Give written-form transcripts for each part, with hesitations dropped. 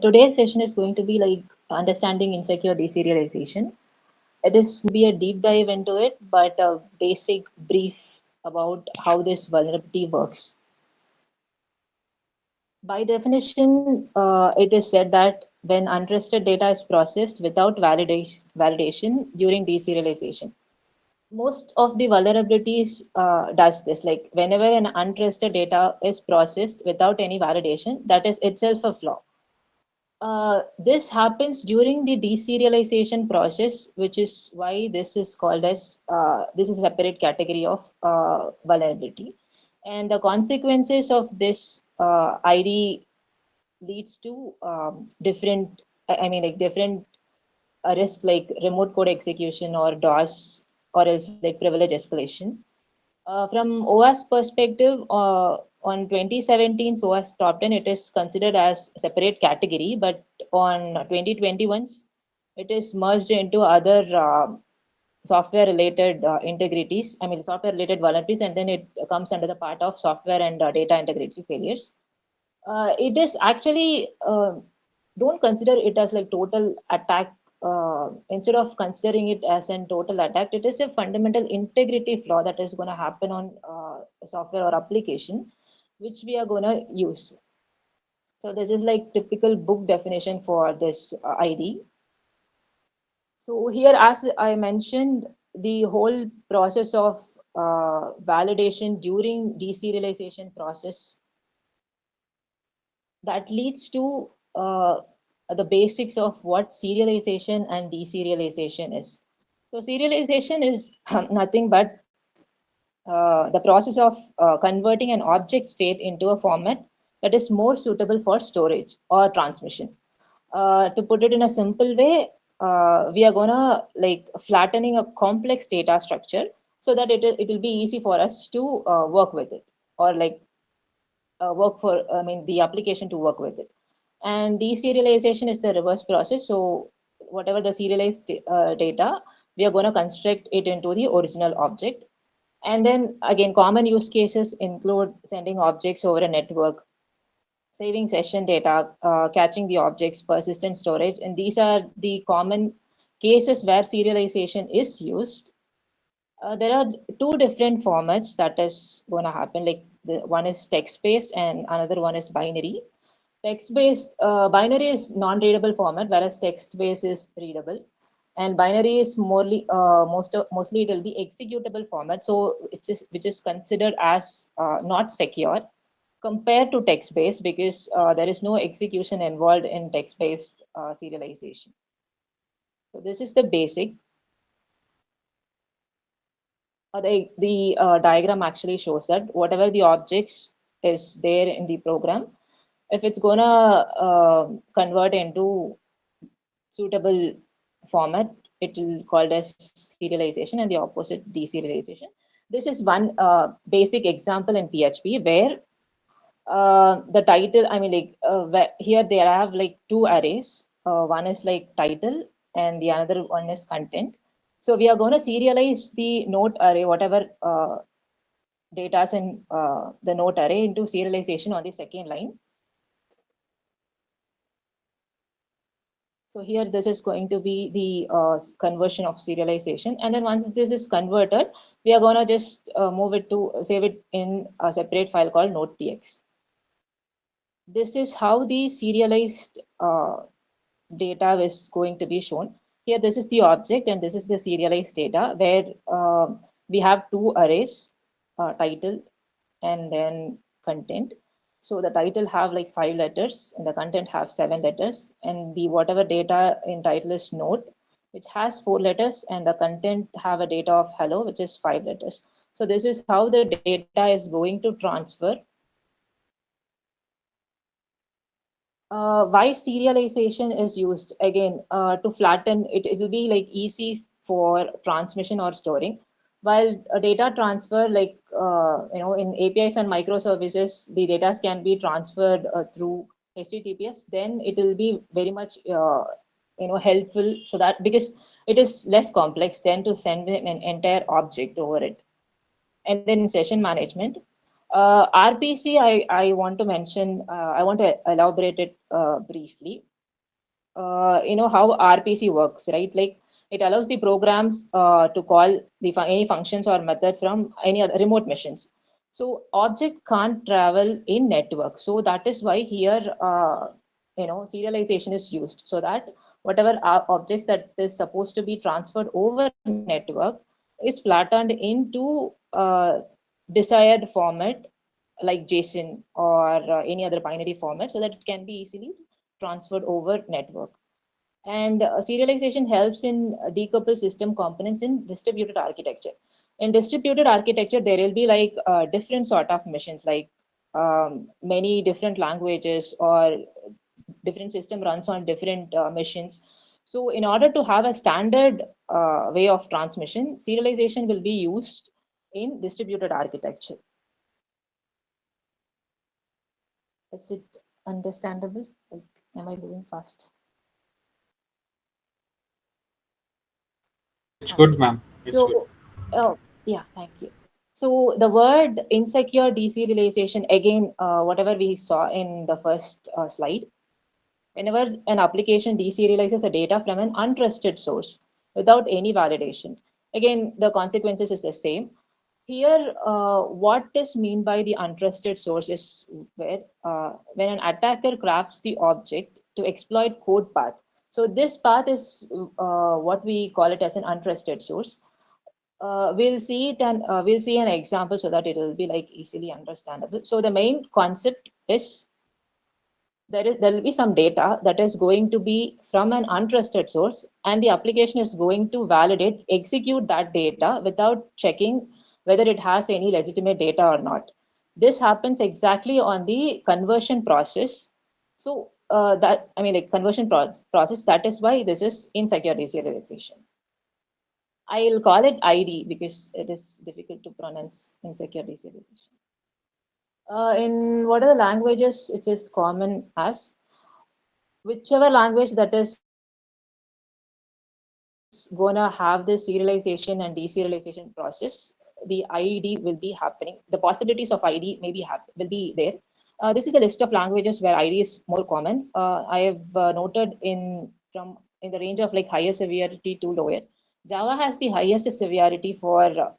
Today's session is going to be like understanding insecure deserialization. It is be a deep dive into it, but a basic brief about how this vulnerability works. By definition, it is said that when untrusted data is processed without validation during deserialization, most of the vulnerabilities does this. Like whenever an untrusted data is processed without any validation, that is itself a flaw. This happens during the deserialization process, which is why this is called as this is a separate category of vulnerability. And the consequences of this ID leads to different, I mean, like different risk like remote code execution or DOS or else like privilege escalation. From OWASP perspective, on 2017's OWASP Top 10, it is considered as a separate category, but on 2021's, it is merged into other software related integrities, I mean, software related vulnerabilities, and then it comes under the part of software and data integrity failures. It is actually, don't consider it as like total attack. Instead of considering it as a total attack, it is a fundamental integrity flaw that is going to happen on software or application, which we are going to use. So this is like typical book definition for this ID. So here, as I mentioned, the whole process of validation during deserialization process that leads to the basics of what serialization and deserialization is. So serialization is nothing but the process of converting an object state into a format that is more suitable for storage or transmission. To put it in a simple way, we are gonna like flattening a complex data structure so that it will be easy for us to work with it or like work for, I mean, the application to work with it. And deserialization is the reverse process. So whatever the serialized data, we are going to construct it into the original object. And then again, common use cases include sending objects over a network, saving session data, catching the objects, persistent storage. And these are the common cases where serialization is used. There are two different formats that is going to happen. Like the one is text based and another one is binary. Text based binary is non-readable format, whereas text based is readable. And binary is mostly it will be executable format, so which is considered as not secure compared to text based because there is no execution involved in text based serialization. So this is the basic. The diagram actually shows that whatever the objects is there in the program, if it's gonna convert into suitable format, it will called as serialization and the opposite deserialization. This is one basic example in PHP where the title, I mean, like here they have like two arrays. One is like title and the other one is content. So we are going to serialize the note array, whatever data is in the note array into serialization on the second line. So here this is going to be the conversion of serialization. And then once this is converted, we are going to just move it to save it in a separate file called node.txt. This is how the serialized data is going to be shown. Here, this is the object and this is the serialized data where we have two arrays, title and then content. So the title have like 5 letters and the content have 7 letters, and the whatever data in title is note, which has 4 letters, and the content have a data of hello, which is 5 letters. So this is how the data is going to transfer. Why serialization is used again to flatten it, it will be like easy for transmission or storing, while a data transfer like in APIs and microservices the data can be transferred through HTTPS, then it will be very much helpful, so that because it is less complex than to send an entire object over it. And then in session management, RPC, I want to mention, I want to elaborate it briefly. How RPC works, right? Like it allows the programs to call any functions or method from any other remote machines. So object can't travel in network. So that is why here, serialization is used so that whatever objects that is supposed to be transferred over network is flattened into desired format like JSON or any other binary format so that it can be easily transferred over network. And serialization helps in decouple system components in distributed architecture. In distributed architecture, there will be like different sort of machines, like many different languages or different system runs on different machines. So in order to have a standard way of transmission, serialization will be used in distributed architecture. Is it understandable? Like, am I going fast? It's Okay. good, ma'am. It's good. So, yeah, thank you. So the word insecure deserialization, again, whatever we saw in the first slide, whenever an application deserializes a data from an untrusted source without any validation, again, the consequences is the same. Here, what is mean by the untrusted source is where when an attacker crafts the object to exploit code path. So this path is what we call it as an untrusted source. We'll see it and we'll see an example so that it will be like easily understandable. So the main concept is there will be some data that is going to be from an untrusted source, and the application is going to validate, execute that data without checking whether it has any legitimate data or not. This happens exactly on the conversion process. So that I mean like process. That is why this is insecure deserialization. I'll call it ID because it is difficult to pronounce insecure deserialization. In what are the languages it is common as? Whichever language that is gonna have the serialization and deserialization process, the ID will be happening. The possibilities of ID will be there. This is a list of languages where ID is more common. I have noted in the range of like higher severity to lower. Java has the highest severity for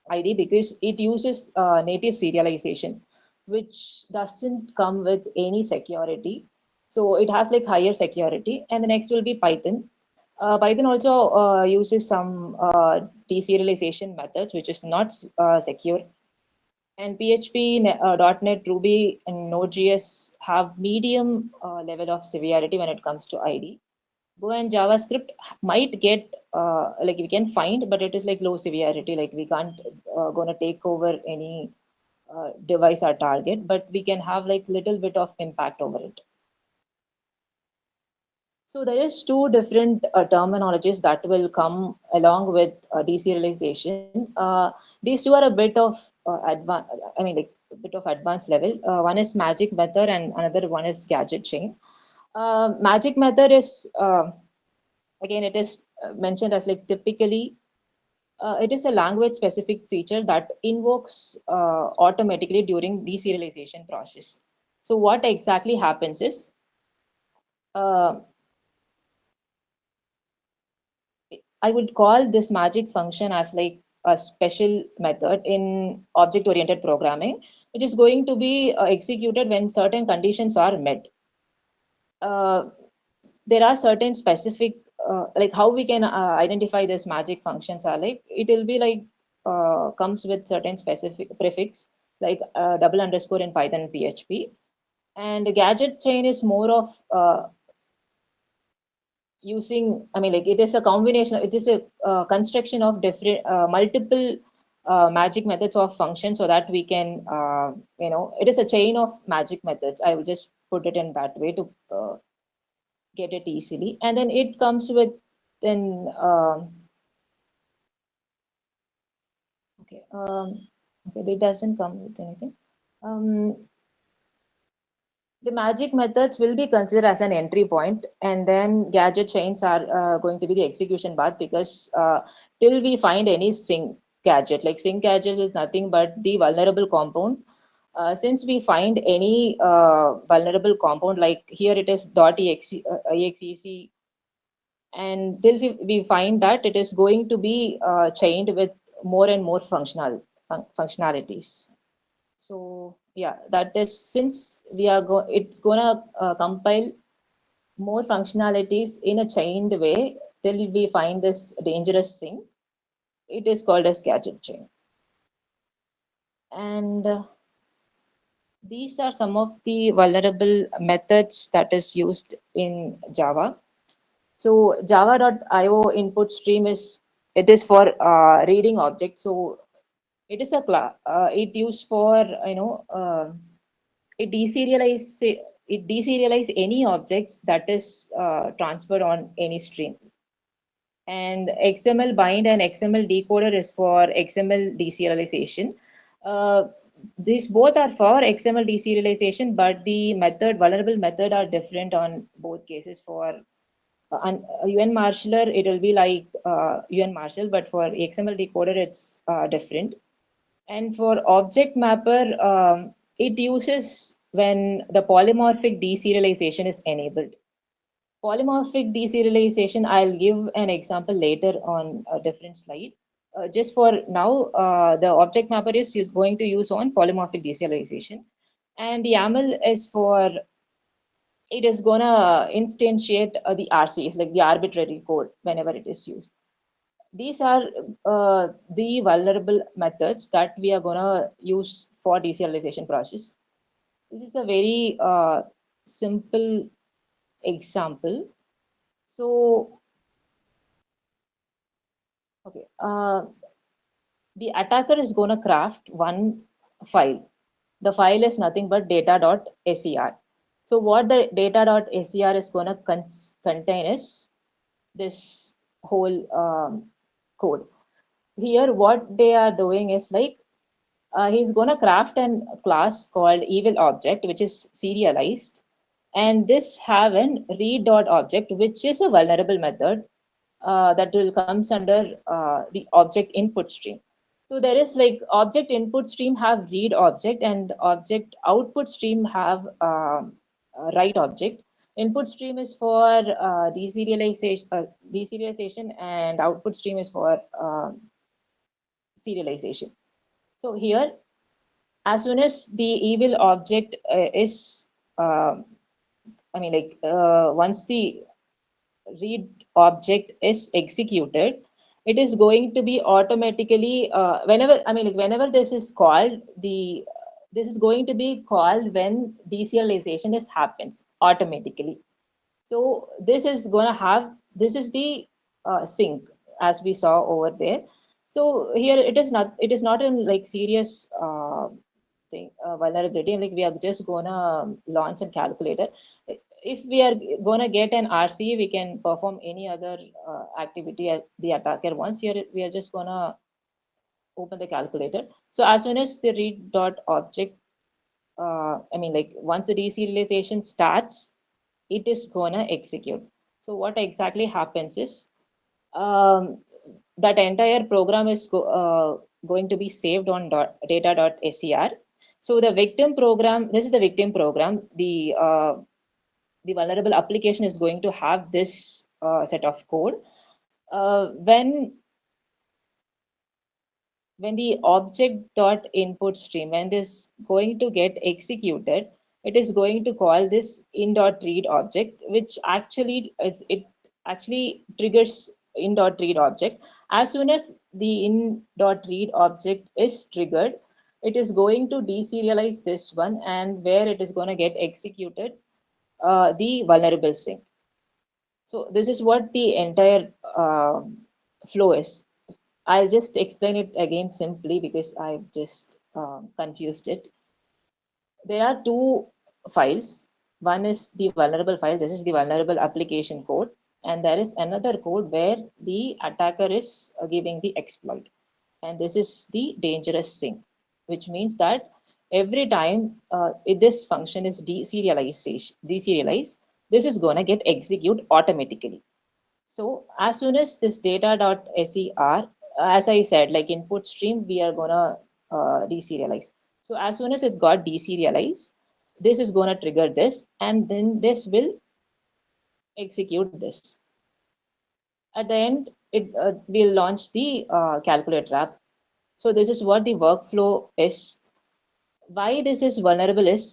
ID because it uses native serialization, which doesn't come with any security. So it has like higher security. And the next will be Python. Python also uses some deserialization methods, which is not secure. And PHP, .NET, Ruby, and Node.js have medium level of severity when it comes to ID. Go and JavaScript might get like we can find, but it is like low severity. Like we can't gonna take over any device or target, but we can have like little bit of impact over it. So there is two different terminologies that will come along with deserialization. These two are a bit of I mean like a bit of advanced level. One is magic method and another one is gadget chain. Magic method is again it is mentioned as like typically it is a language specific feature that invokes automatically during deserialization process. So what exactly happens is uh, I would call this magic function as like a special method in object oriented programming, which is going to be executed when certain conditions are met. Uh, there are certain specific like how we can identify this magic functions are like it will be like comes with certain specific prefix like double underscore in Python and PHP. And the gadget chain is more of using I mean like it is a combination, it is a construction of different multiple magic methods of function so that we can it is a chain of magic methods. I will just put it in that way to get it easily. And then it comes with then okay okay it doesn't come with anything. um, the magic methods will be considered as an entry point, and then gadget chains are going to be the execution path because till we find any sync gadget, like sync gadget is nothing but the vulnerable compound Since we find any vulnerable compound, like here it is .exec, and till we find that it is going to be chained with more and more functionalities. So yeah, that is, since it's gonna compile more functionalities in a chained way till we find this dangerous thing. It is called as gadget chain. And these are some of the vulnerable methods that is used in Java. So Java.io input stream it is for reading objects. So it is a class. It used for it deserialize it deserialize any objects that is transferred on any stream. And XML bind and XML decoder is for XML deserialization. Uh, these both are for XML deserialization, but the vulnerable method are different on both cases. For UN marshaller, it will be like UN marshal, but for XML decoder, it's different. And for object mapper, it uses when the polymorphic deserialization is enabled. Polymorphic deserialization, I'll give an example later on a different slide. Just for now, the object mapper is going to use on polymorphic deserialization. And YAML is for, it is gonna instantiate the RCs, like the arbitrary code, whenever it is used. These are the vulnerable methods that we are gonna use for deserialization process. This is a very simple example. So, okay, the attacker is going to craft one file. The file is nothing but data.ser. So what the data.ser is going to contain is this whole code. Here, what they are doing is like he's going to craft a class called evil object, which is serialized, and this have an read dot object, which is a vulnerable method that will comes under the object input stream. So there is like object input stream have read object, and object output stream have write object. Input stream is for deserialization, and output stream is for serialization. So here, as soon as the evil object is, I mean, like once the read object is executed, it is going to be automatically whenever, I mean, like whenever this is called, this is going to be called when deserialization is happens automatically. So this is going to have, this is the sync as we saw over there. So here it is not in like serious thing, vulnerability. Like we are just gonna launch a calculator. If we are gonna get an RC, we can perform any other activity as the attacker wants. Here we are just gonna open the calculator. So as soon as the read dot object, I mean, like once the deserialization starts, it is gonna execute. So what exactly happens is um, that entire program is going to be saved on data.ser. So the victim program, this is the victim program. The vulnerable application is going to have this set of code. When the object dot input stream, when this going to get executed, it is going to call this in dot read object, which actually is, it actually triggers in dot read object. As soon as the in dot read object is triggered, it is going to deserialize this one, and where it is going to get executed the vulnerable sync. So this is what the entire flow is. I'll just explain it again simply because I've just confused it. There are two files. One is the vulnerable file. This is the vulnerable application code. And there is another code where the attacker is giving the exploit. And this is the dangerous sync, which means that every time if this function is deserialized, this is going to get execute automatically. So as soon as this data.ser, as I said, like input stream, we are gonna deserialize. So as soon as it got deserialized, this is going to trigger this, and then this will execute this. At the end, it will launch the calculator app. So this is what the workflow is. Why this is vulnerable is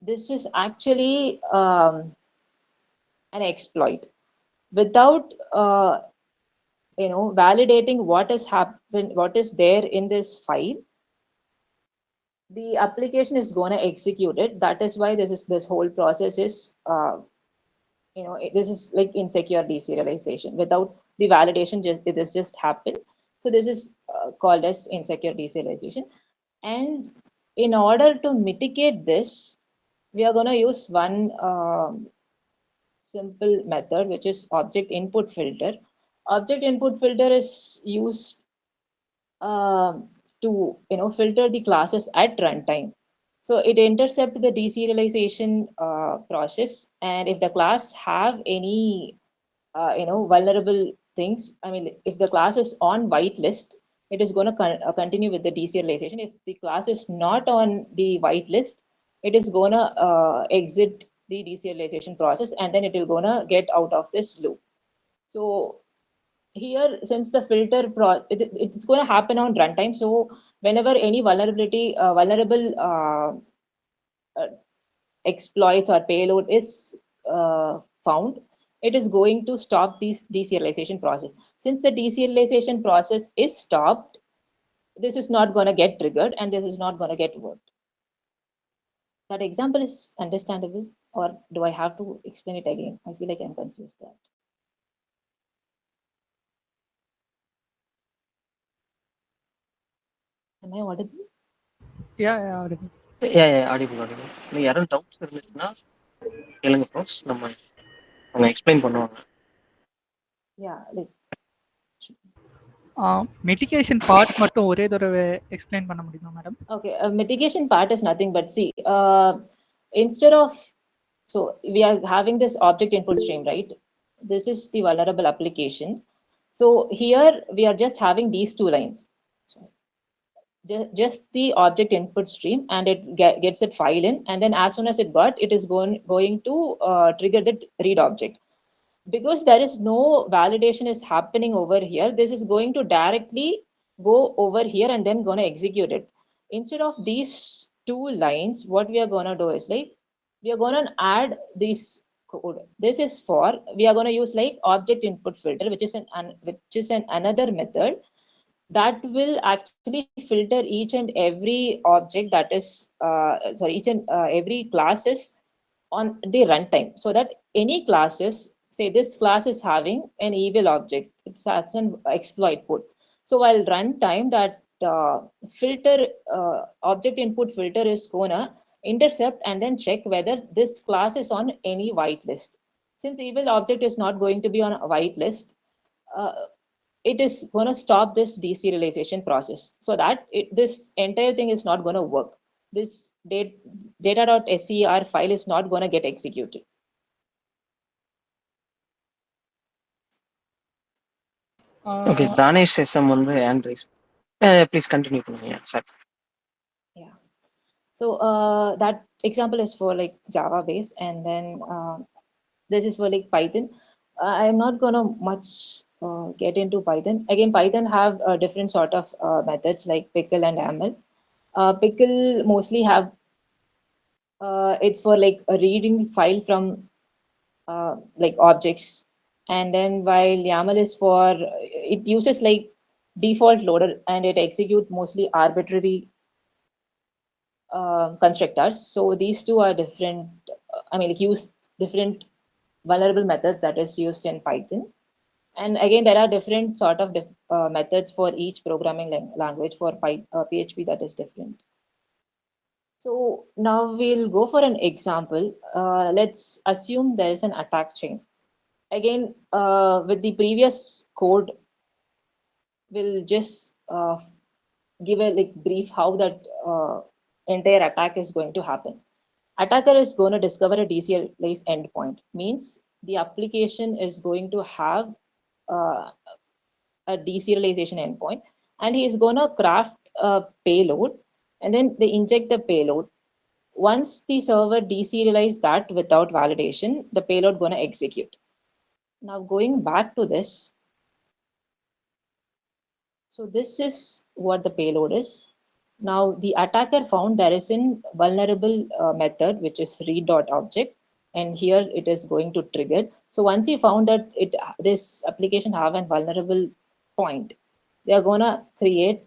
this is actually an exploit. Without validating what has happened, what is there in this file, the application is going to execute it. That is why this whole process is this is like insecure deserialization. Without the validation, just this just happened. So this is called as insecure deserialization. And in order to mitigate this, we are going to use one simple method, which is object input filter. Object input filter is used to filter the classes at runtime. So it intercepts the deserialization process, and if the class have any vulnerable things, I mean, if the class is on whitelist, it is going to continue with the deserialization. If the class is not on the whitelist, it is going to exit the deserialization process, and then it will going to get out of this loop. So here, since the it's going to happen on runtime, so whenever any vulnerable uh, exploits or payload is found, it is going to stop this deserialization process. Since the deserialization process is stopped, this is not going to get triggered, and this is not going to get worked. That example is understandable, or do I have to explain it again? I feel like I'm confused there. Am I audible? Yeah, audible. Audible audible. இல்லை யாரும் doubts இருந்துச்சுன்னா கேளுங்க pros, நம்ம அவங்க explain பண்ணுவாங்க. Yeah, like mitigation part மட்டும் ஒரே தடவை எக்ஸ்பிளைன் பண்ண முடியுமா madam? okay, mitigation part is nothing but see, instead of, so we are having this object input stream, right? This is the vulnerable application. So here we are just having these two lines. So just the object input stream, and it gets it file in, and then as soon as it got, it is going to trigger the read object. Because there is no validation is happening over here, this is going to directly go over here and then going to execute it. Instead of these two lines, what we are going to do is like we are going to add this code. This is for, we are going to use like object input filter, which is an another method that will actually filter each and every object that is sorry, each and every classes on the runtime, so that any classes, say this class is having an evil object, it's as an exploit put. So while runtime, that filter object input filter is gonna intercept and then check whether this class is on any whitelist. Since evil object is not going to be on a whitelist, uh, it is going to stop this deserialization process, so that this entire thing is not going to work. This data.ser file is not going to get executed. Okay, Dhanesh SM வந்து hand raise. Please continue பண்ணுங்க sir. Yeah. So that example is for like Java base, and then this is for like Python. I'm not gonna much get into Python. Again, Python have different sort of methods like pickle and YAML. Pickle mostly have it's for like a reading file from like objects, and then while YAML is for, it uses like default loader, and it execute mostly arbitrary constructors. So these two are different. I mean, like use different vulnerable methods that is used in Python. And again, there are different sort of methods for each programming language. For PHP, that is different. So now we'll go for an example. Let's assume there is an attack chain. Again, with the previous code, we'll just give a like brief how that entire attack is going to happen. Attacker is going to discover a deserialized endpoint. Means the application is going to have uh, a deserialization endpoint, and he is going to craft a payload, and then they inject the payload. Once the server deserialize that without validation, the payload gonna execute. Now going back to this, so this is what the payload is. Now the attacker found there is a vulnerable method which is read.object, and here it is going to trigger. So once he found that this application have a vulnerable point, they are gonna create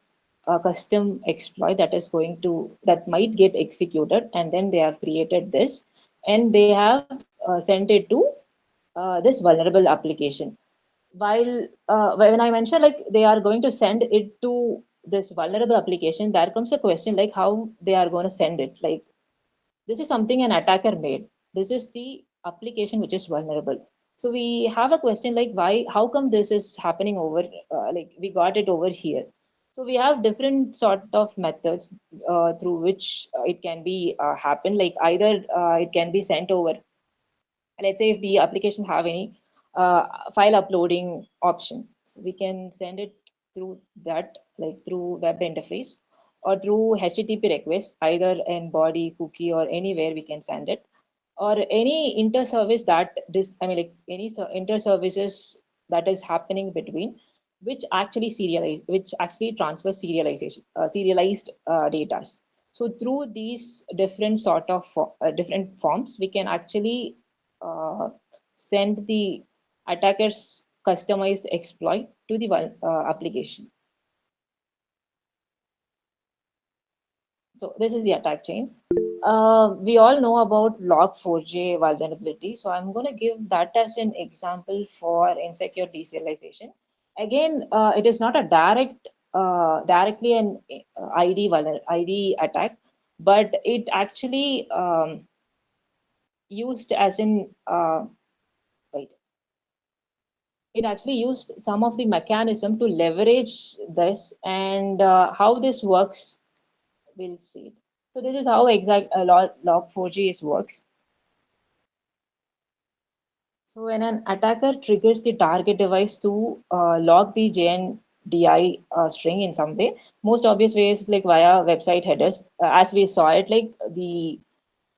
a custom exploit that might get executed, and then they have created this, and they have sent it to this vulnerable application. While when I mentioned like they are going to send it to this vulnerable application, there comes a question like how they are going to send it. Like this is something an attacker made. This is the application which is vulnerable. So we have a question like why, how come this is happening over, like we got it over here. So we have different sort of methods through which it can be happen. Like either it can be sent over, let's say if the application have any file uploading option, so we can send it through that, like through web interface or through http request, either in body cookie or anywhere we can send it, or any inter service that this, I mean like any inter services that is happening between, which actually serialize, which actually transfers serialization, serialized data. So through these different sort of different forms, we can actually uh, send the attacker's customized exploit to the application. So this is the attack chain. We all know about log4j vulnerability. So I'm going to give that as an example for insecure deserialization. Again, it is not a directly an ID attack, but it actually used as in wait, it actually used some of the mechanism to leverage this, and how this works, we'll see. So this is how exact log4j is works. So when an attacker triggers the target device to log the JNDI string in some way, most obvious way is like via website headers. As we saw it, like the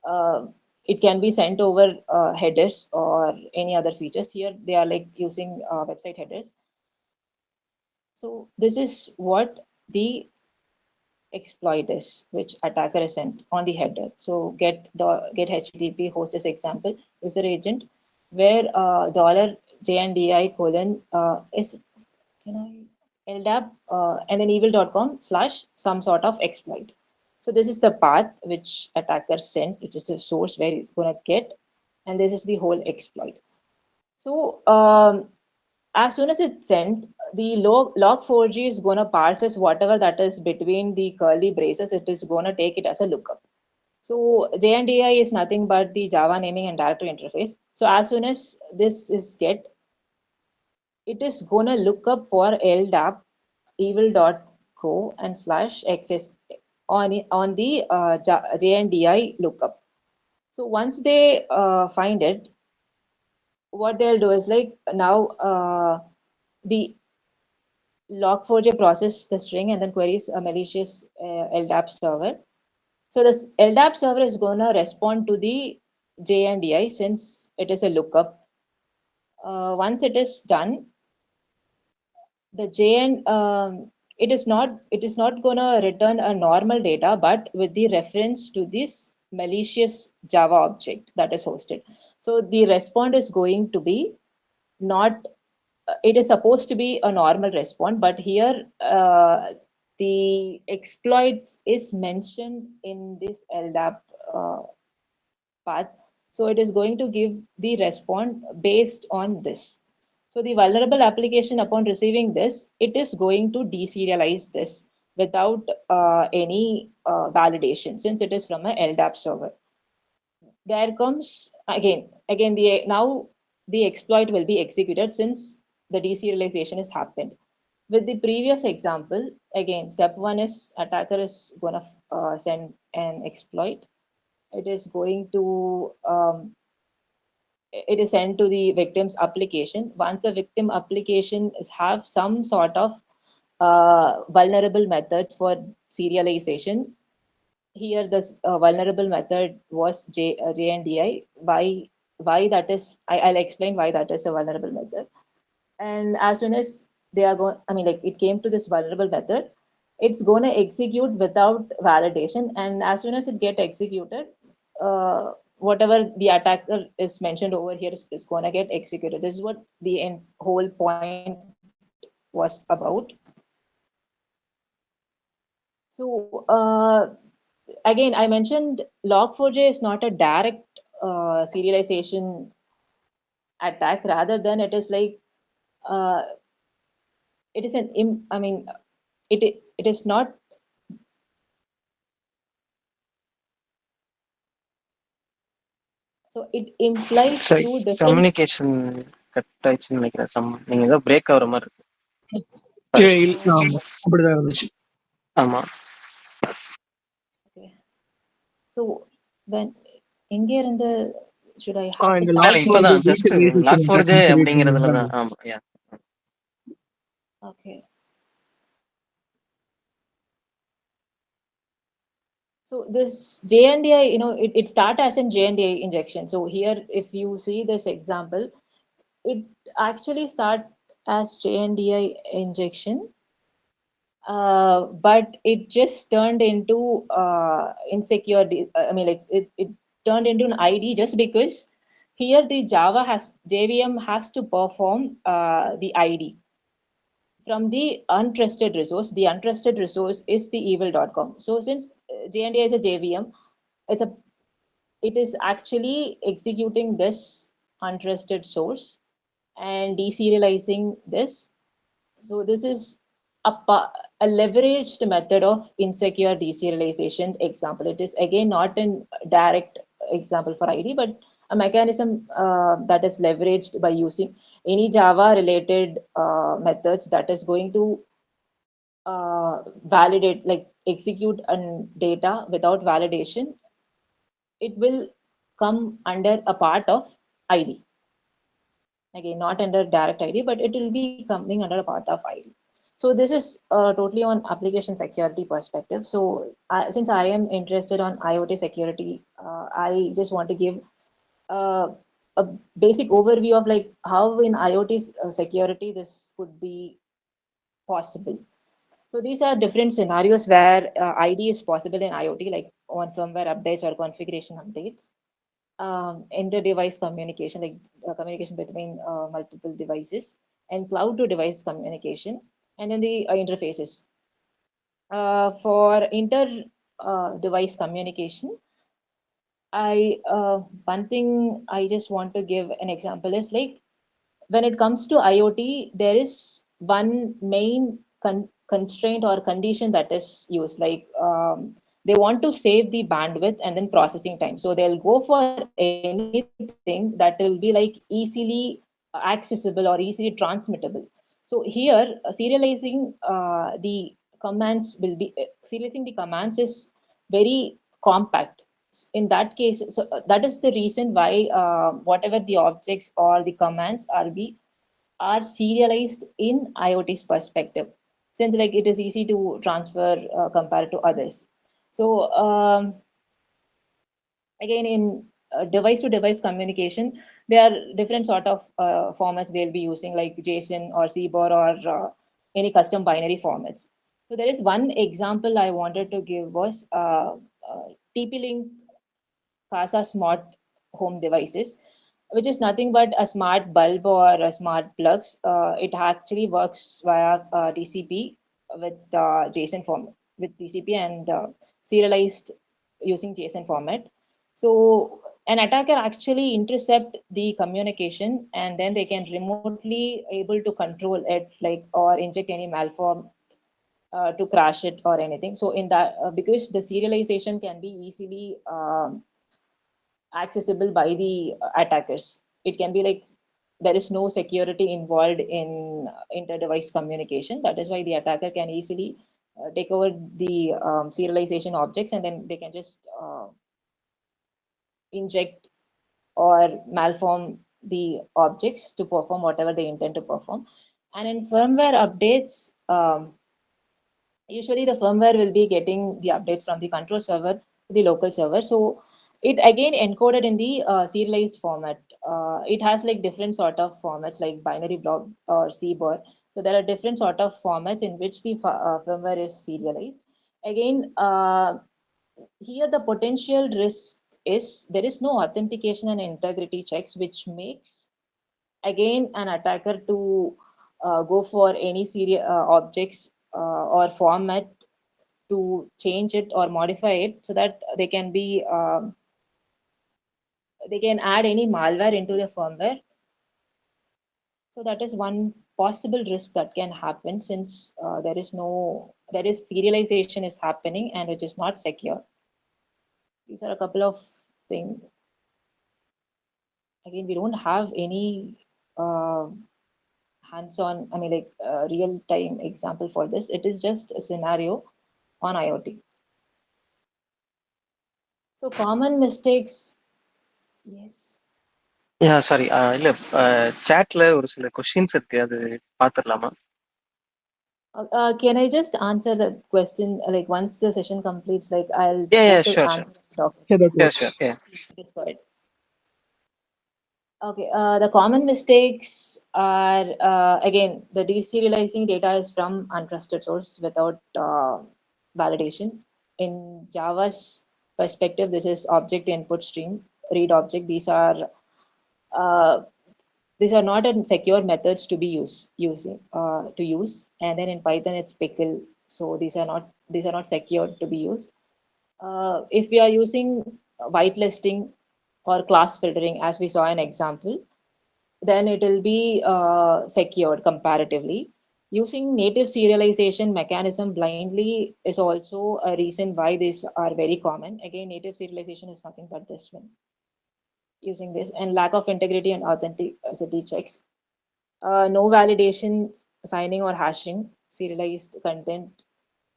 uh, it can be sent over headers or any other features. Here they are like using website headers. So this is what the exploit is, which attacker is sent on the header. So get HTTP host is example user agent, where dollar $JNDI colon is, can I LDAP and then evil.com slash some sort of exploit. So this is the path which attacker sent, which is the source where it's gonna get, and this is the whole exploit. So as soon as it's sent, the log4j is going to parse whatever that is between the curly braces. It is going to take it as a lookup. So JNDI is nothing but the Java naming and directory interface. So as soon as this is get, it is going to look up for LDAP evil.co and slash access on the JNDI lookup. So once they find it, what they'll do is like now the log4j process the string and then queries a malicious LDAP server. So this LDAP server is going to respond to the JNDI since it is a lookup. Once it is done, the JN it is not going to return a normal data, but with the reference to this malicious Java object that is hosted. So the response is going to be not, it is supposed to be a normal response, but here the exploit is mentioned in this LDAP path. So it is going to give the response based on this. So the vulnerable application, upon receiving this, it is going to deserialize this without any validation, since it is from a LDAP server. There comes again the now the exploit will be executed since the deserialization has happened. With the previous example, again step one is attacker is going to send an exploit. It is going to it is sent to the victim's application. Once the victim application is have some sort of vulnerable methods for serialization. Here, this vulnerable method was JNDI. Why that is? I'll explain why that is a vulnerable method. And as soon as they are going, I mean, like it came to this vulnerable method, it's going to execute without validation. And as soon as it get executed, whatever the attacker is mentioned over here is going to get executed. This is what the whole point was about. So again, I mentioned Log4j is not a direct serialization attack. Rather than it is like uh, it is I mean, it is not. So it implies சரி, two different. Communication cut ஆயிடுச்சுன்னு நினைக்கிறேன். நீங்க ஏதோ break ஆகுற மாதிரி இருக்கு. ஆமா அப்படிதான் இருந்துச்சு. ஆமா. Okay. So when எங்கே இருந்து should I have to இந்த இல்ல start? லாக் இப்பதான் ஃபோர்ஜே ஜஸ்ட் டீசென்ட்ரலைசேஷன் Log4j அட்டாக்னு சொல்லிட்டு அப்படிங்கிறதுல இருந்தீங்க. தான். ஆமா, யா. Okay. So this JNDI, it start as in JNDI injection. So here, if you see this example, it actually start as JNDI injection, but it just turned into insecure. I mean, like it turned into an ID just because here the Java has JVM has to perform the ID from the untrusted resource. The untrusted resource is the evil.com. So since JNDI is a JVM, it's a it is actually executing this untrusted source and deserializing this. So this is a leveraged method of insecure deserialization example. It is again not a direct example for ID, but a mechanism that is leveraged by using any Java related methods that is going to validate, like execute data without validation. It will come under a part of ID. Again, not under direct ID, but it will be coming under a part of ID. So this is totally on application security perspective. So since I am interested on IoT security, I just want to give uh, a basic overview of like how in IoT security this could be possible. So these are different scenarios where ID is possible in IoT, like on firmware updates or configuration updates, inter-device communication, like communication between multiple devices, and cloud-to-device communication, and then the interfaces. For inter-device communication, one thing I just want to give an example is like when it comes to IoT, there is one main constraint or condition that is used. Like they want to save the bandwidth and then processing time. So they'll go for anything that will be like easily accessible or easily transmittable. So here, serializing the commands will be serializing the commands is very compact. In that case, so that is the reason why whatever the objects or the commands are serialized in IoT's perspective, since like it is easy to transfer compared to others. So again, in device to device communication, there are different sort of formats they'll be using, like JSON or CBOR or any custom binary formats. So there is one example I wanted to give was TP-Link Casa smart home devices, which is nothing but a smart bulb or a smart plugs. It actually works via TCP with JSON format, with TCP and serialized using JSON format. So an attacker actually intercept the communication, and then they can remotely able to control it, like or inject any malform to crash it or anything. So in that, because the serialization can be easily accessible by the attackers. It can be like there is no security involved in inter-device communication. That is why the attacker can easily take over the serialization objects, and then they can just inject or malform the objects to perform whatever they intend to perform. And in firmware updates, Usually the firmware will be getting the update from the control server to the local server. So it again encoded in the serialized format. It has like different sort of formats like binary block or CBOR. So there are different sort of formats in which the firmware is serialized. Again, here the potential risk is there is no authentication and integrity checks, which makes again an attacker to go for any serial objects or format to change it or modify it so that they can add any malware into the firmware. So that is one possible risk that can happen since there is serialization is happening and it is not secure. These are a couple of things. Again, we don't have any uh, hands-on, I mean, like real-time example for this. It is just a scenario on IoT. So common mistakes, yes. Sorry இல்ல சாட்ல ஒரு சில questions இருக்கு, அது பாத்துடலாமா? Can I just answer the question like once the session completes? Like I'll Yeah, also sure, answer the document. Yeah, that sure, works. sure, yeah. It is correct. Okay. The common mistakes are again the deserializing data is from untrusted source without validation. In Java's perspective, this is object input stream, read object. Uh, these are not in secure methods to be use, and then in Python it's pickle, so these are not secure to be used. If we are using whitelisting or class filtering as we saw an example, then it will be secured comparatively. Using native serialization mechanism blindly is also a reason why these are very common. Again, native serialization is nothing but this one, using this, and lack of integrity and authenticity checks. No validation, signing or hashing, serialized content,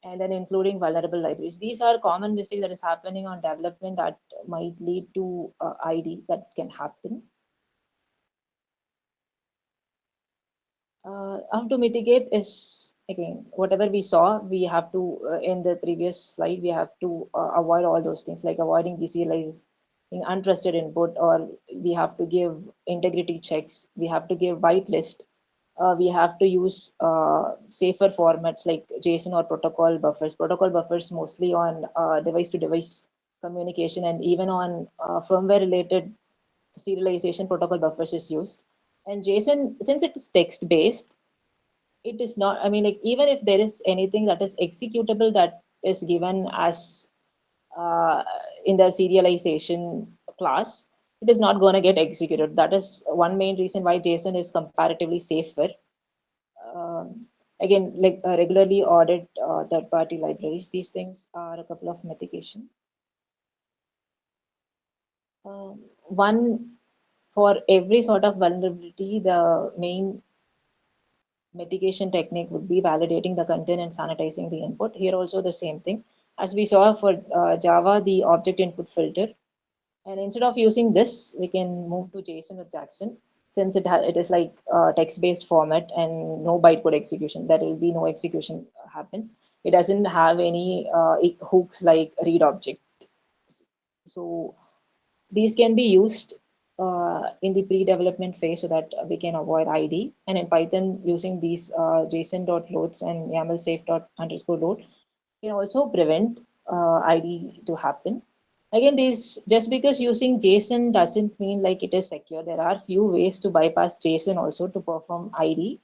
and then including vulnerable libraries. These are common mistakes that is happening on development that might lead to ID that can happen. How to mitigate is again whatever we saw. We have to in the previous slide. We have to avoid all those things like avoiding deserializing untrusted input, or we have to give integrity checks. We have to give whitelist. We have to use safer formats like JSON or protocol buffers. Protocol buffers mostly on device-to-device communication, and even on firmware-related serialization, protocol buffers is used. And JSON, since it is text-based, it is not. I mean, like even if there is anything that is executable that is given as uh, in the serialization class, it is not going to get executed. That is one main reason why JSON is comparatively safer. Again, like regularly audit third-party libraries. These things are a couple of mitigation. One, for every sort of vulnerability, the main mitigation technique would be validating the content and sanitizing the input. Here also the same thing. As we saw for Java, the object input filter. And instead of using this, we can move to JSON with Jackson, since it is like text-based format and no bytecode execution. There will be no execution happens. It doesn't have any hooks like read object. So these can be used in the pre-development phase so that we can avoid ID. And in Python, using these JSON.loads and YAML safe_load can also prevent ID to happen. Again, these just because using JSON doesn't mean like it is secure. There are few ways to bypass JSON also to perform ID.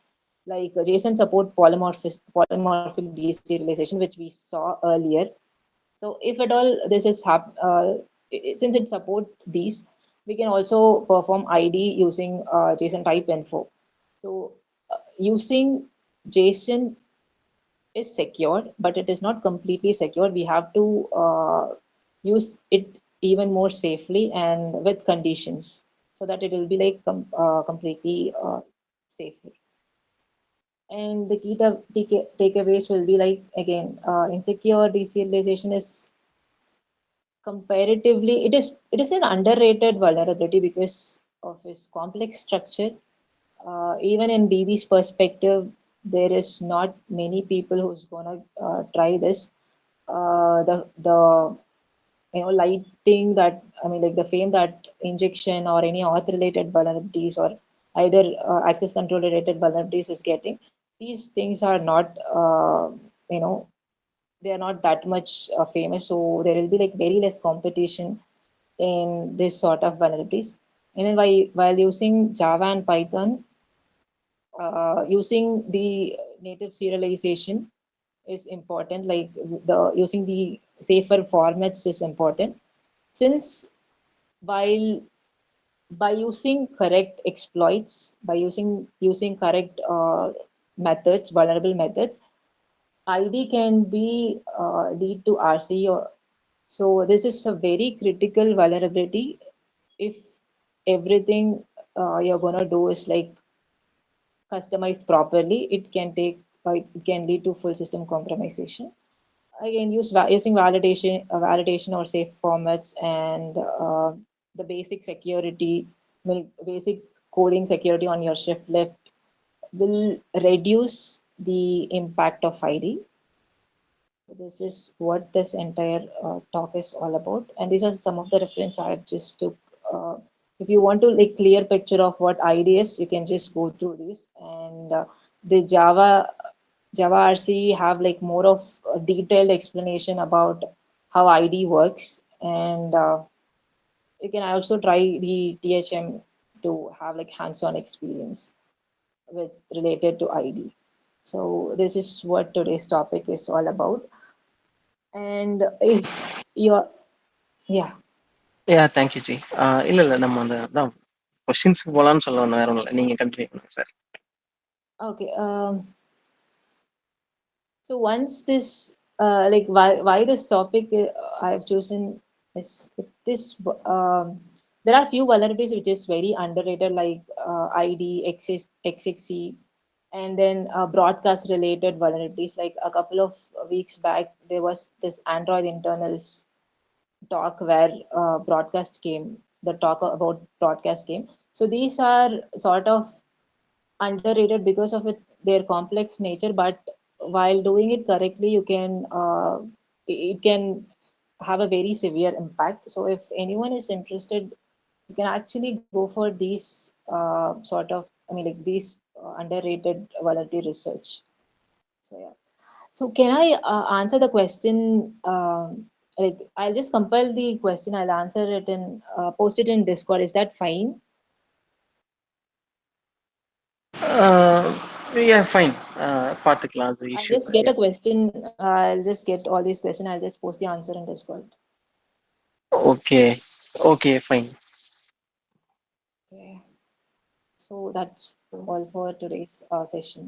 Like JSON support polymorphic deserialization, which we saw earlier. So if at all this is since it support these, we can also perform ID using JSON type info. So using JSON is secured, but it is not completely secured. We have to use it even more safely and with conditions so that it will be like completely safer. And the key takeaways will be like again, insecure deserialization is comparatively it is an underrated vulnerability because of its complex structure. Even in DB's perspective, there is not many people who's gonna try this. The lighting that, I mean, like the fame that injection or any auth related vulnerabilities or either access control related vulnerabilities is getting, these things are not you know they are not that much famous, so there will be like very less competition in this sort of vulnerabilities. And then while using Java and Python, using the native serialization is important, like the using the safer formats is important, since while by using correct exploits, by using correct methods, vulnerable methods, ID can be lead to RC. So this is a very critical vulnerability. If everything you're gonna do is like customized properly, it can lead to full system compromisation. Again, using validation or safe formats and the basic security, basic coding security on your shift left will reduce the impact of ID. This is what this entire talk is all about, and these are some of the reference I have just took. If you want to like clear picture of what ID is, you can just go through this. And the Java RC have like more of a detailed explanation about how ID works, and you can also try the THM to have like hands-on experience with related to ID. So this is what today's topic is all about. And if you're, yeah, thank you G. இல்ல இல்ல நம்ம அந்த அதான் கொஸ்டின்ஸ்க்கு போலான்னு சொல்ல வந்தேன், வேற ஒன்றும் இல்லை. நீங்க கண்டினியூ பண்ணுங்க sir. okay. So once this, like why this topic I've chosen is this. There are few vulnerabilities which is very underrated, like ID, XXC, and then broadcast related vulnerabilities. Like a couple of weeks back, there was this Android internals talk where the talk about broadcast came. So these are sort of underrated because of their complex nature, but while doing it correctly, it can have a very severe impact. So if anyone is interested, you can actually go for these sort of, I mean, like these underrated vulnerability research. So yeah. So can I answer the question? Like I'll just compile the question. I'll answer it and post it in Discord. Is that fine? Fine, பார்த்துக்கலாம், அது I'll issue just இல்லை. get a question. I'll just get all these questions. I'll just post the answer in Discord. Okay okay fine. Okay. So that's all for today's session.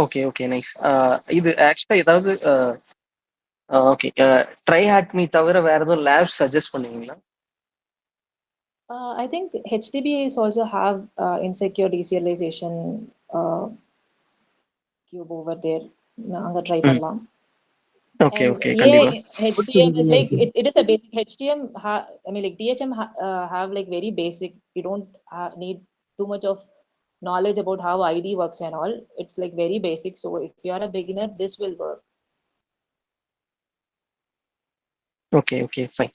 Okay okay nice. இது ஆக்சுவலா ஏதாவது okay, try hack me தவிர வேற எதுவும் labs suggest பண்ணுவீங்களா? I think HDBs also have insecure deserialization cube over there. அங்க try பண்ணலாம். Okay And okay கண்டிப்பா. HTM is like it is a basic HTM. I mean, like THM have like very basic. You don't need too much of knowledge about how ID works and all. It's like very basic. So if you are a beginner, this will work. Okay okay fine.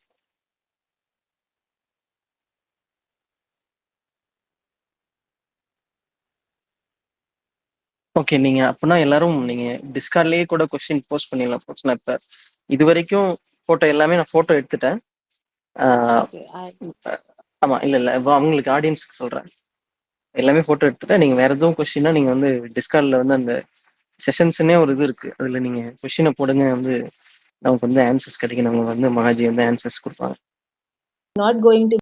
Okay, நீங்க அப்படின்னா எல்லாரும் நீங்க டிஸ்கார்ட்லயே கூட question post பண்ணிடலாம். போஸ்ட்னா இப்ப இது வரைக்கும் photo எல்லாமே நான் போட்டோ எடுத்துட்டேன். Okay, ஆமா, இல்ல இல்ல, இப்போ அவங்களுக்கு ஆடியன்ஸ்க்கு சொல்றேன், எல்லாமே போட்டோ எடுத்துட்டேன். நீங்க வேற எதுவும் கொஸ்டின்னா நீங்க வந்து டிஸ்கார்ட்ல வந்து அந்த செஷன்ஸ்னே ஒரு இது இருக்கு, அதுல நீங்க கொஸ்டினை போடுங்க, வந்து நமக்கு வந்து ஆன்சர்ஸ் கிடைக்கும். நம்ம வந்து மகாஜி வந்து ஆன்சர்ஸ் கொடுப்பாங்க. not going to